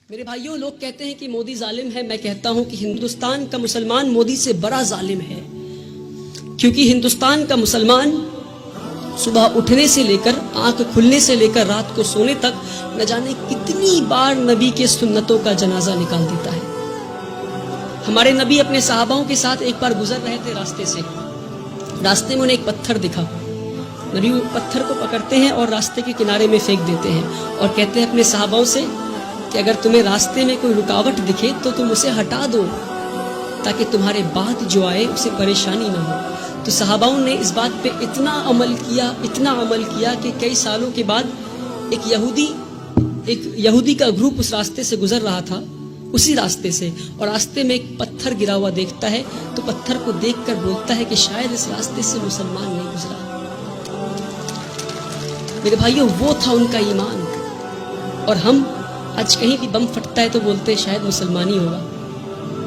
میرے بھائیوں، لوگ کہتے ہیں کہ مودی ظالم ہے. میں کہتا ہوں کہ ہندوستان کا مسلمان مودی سے بڑا ظالم ہے، کیونکہ ہندوستان کا مسلمان صبح اٹھنے سے لے کر آنکھ کھلنے سے لے کر رات کو سونے تک نہ جانے کتنی بار نبی کے سنتوں کا جنازہ نکال دیتا ہے. ہمارے نبی اپنے صحاباؤں کے ساتھ ایک بار گزر رہے تھے راستے میں انہیں ایک پتھر دکھا. نبی پتھر کو پکڑتے ہیں اور راستے کے کنارے میں پھینک دیتے ہیں اور کہتے ہیں اپنے صحاباؤں سے کہ اگر تمہیں راستے میں کوئی رکاوٹ دکھے تو تم اسے ہٹا دو تاکہ تمہارے بعد جو آئے اسے پریشانی نہ ہو. تو صحاباؤں نے اس بات پہ اتنا عمل کیا کہ کئی سالوں کے بعد ایک یہودی کا گروپ اس راستے سے گزر رہا تھا، اسی راستے سے، اور راستے میں ایک پتھر گرا ہوا دیکھتا ہے تو پتھر کو دیکھ کر بولتا ہے کہ شاید اس راستے سے مسلمان نہیں گزرا. میرے بھائیوں، وہ تھا ان کا ایمان. اور ہم آج کہیں بھی بم پھٹتا ہے تو بولتے ہیں شاید مسلمانی ہوگا،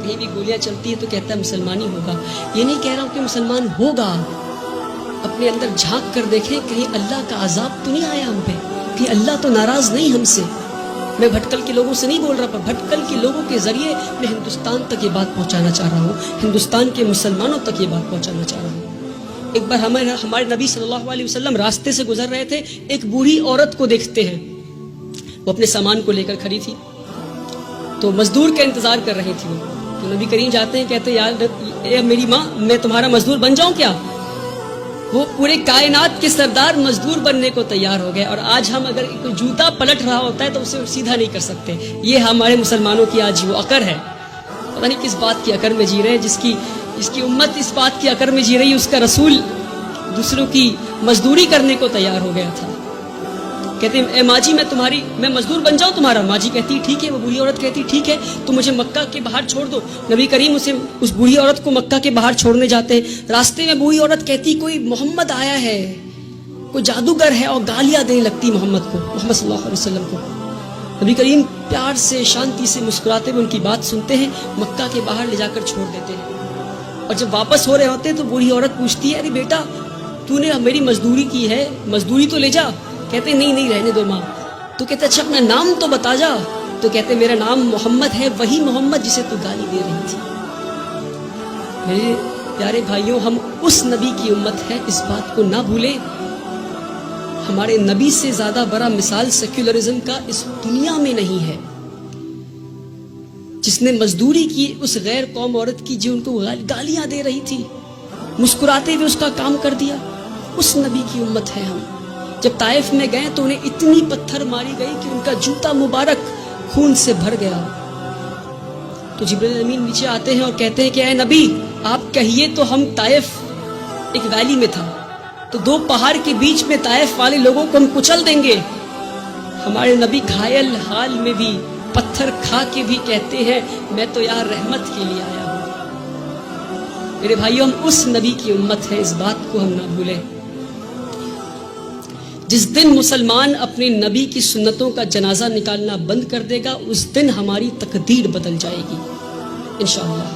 کہیں بھی گولیاں چلتی ہے تو کہتا ہے مسلمانی ہوگا. یہ نہیں کہہ رہا ہوں کہ مسلمان ہوگا، اپنے اندر جھانک کر دیکھیں کہیں اللہ کا عذاب تو نہیں آیا ہم پہ، کہ اللہ تو ناراض نہیں ہم سے. میں بھٹکل کے لوگوں سے نہیں بول رہا، پر بھٹکل کے لوگوں کے ذریعے میں ہندوستان تک یہ بات پہنچانا چاہ رہا ہوں، ہندوستان کے مسلمانوں تک یہ بات پہنچانا چاہ رہا ہوں. ایک بار ہمارے نبی صلی اللہ علیہ وسلم راستے سے گزر رہے تھے، ایک بوڑھی عورت کو دیکھتے ہیں. وہ اپنے سامان کو لے کر کھڑی تھی تو مزدور کا انتظار کر رہی تھی. تو نبی کریم جاتے ہیں، کہتے اے میری ماں، میں تمہارا مزدور بن جاؤں کیا؟ وہ پورے کائنات کے سردار مزدور بننے کو تیار ہو گئے. اور آج ہم اگر کوئی جوتا پلٹ رہا ہوتا ہے تو اسے سیدھا نہیں کر سکتے. یہ ہمارے مسلمانوں کی آج وہ عقر ہے. پتہ نہیں کس بات کی عقر میں جی رہے ہیں، جس کی امت اس بات کی عقر میں جی رہی ہے. اس کا رسول دوسروں کی مزدوری کرنے کو تیار ہو گیا تھا. کہتے ہیں اے ماں جی، میں مزدور بن جاؤں تمہارا؟ ماں جی کہتی ٹھیک ہے. وہ بوڑھی عورت کہتی ٹھیک ہے، تو مجھے مکہ کے باہر چھوڑ دو. نبی کریم اس بوڑھی عورت کو مکہ کے باہر چھوڑنے جاتے ہیں. راستے میں بوڑھی عورت کہتی کوئی محمد آیا ہے، کوئی جادوگر ہے، اور گالیاں دینے لگتی محمد صلی اللہ علیہ وسلم کو. نبی کریم پیار سے شانتی سے مسکراتے ہوئے ان کی بات سنتے ہیں، مکہ کے باہر لے جا کر چھوڑ دیتے ہیں. اور جب واپس ہو رہے ہوتے ہیں تو بوڑھی عورت پوچھتی ہے ارے بیٹا، تو نے میری مزدوری کی ہے، مزدوری تو لے جا. کہتے نہیں رہنے دو ماں. تو کہتے اچھا اپنا نام تو بتا جا. تو کہتے میرا نام محمد ہے، وہی محمد جسے تو گالی دے رہی تھی. میرے پیارے بھائیوں، ہم اس نبی کی امت ہے، اس بات کو نہ بھولیں. ہمارے نبی سے زیادہ بڑا مثال سیکولرزم کا اس دنیا میں نہیں ہے. جس نے مزدوری کی اس غیر قوم عورت کی جو ان کو گالیاں دے رہی تھی، مسکراتے ہوئے اس کا کام کر دیا، اس نبی کی امت ہے ہم. جب طائف میں گئے تو انہیں اتنی پتھر ماری گئی کہ ان کا جوتا مبارک خون سے بھر گیا. تو جبرائیل امین نیچے آتے ہیں اور کہتے ہیں کہ اے نبی، آپ کہیے تو ہم طائف ایک ویلی میں تھا، تو 2 پہاڑ کے بیچ میں طائف والے لوگوں کو ہم کچل دیں گے. ہمارے نبی گھائل حال میں بھی، پتھر کھا کے بھی کہتے ہیں میں تو یار رحمت کے لیے آیا ہوں. میرے بھائیوں، ہم اس نبی کی امت ہے، اس بات کو ہم نہ بھولیں. جس دن مسلمان اپنے نبی کی سنتوں کا جنازہ نکالنا بند کر دے گا، اس دن ہماری تقدیر بدل جائے گی انشاءاللہ.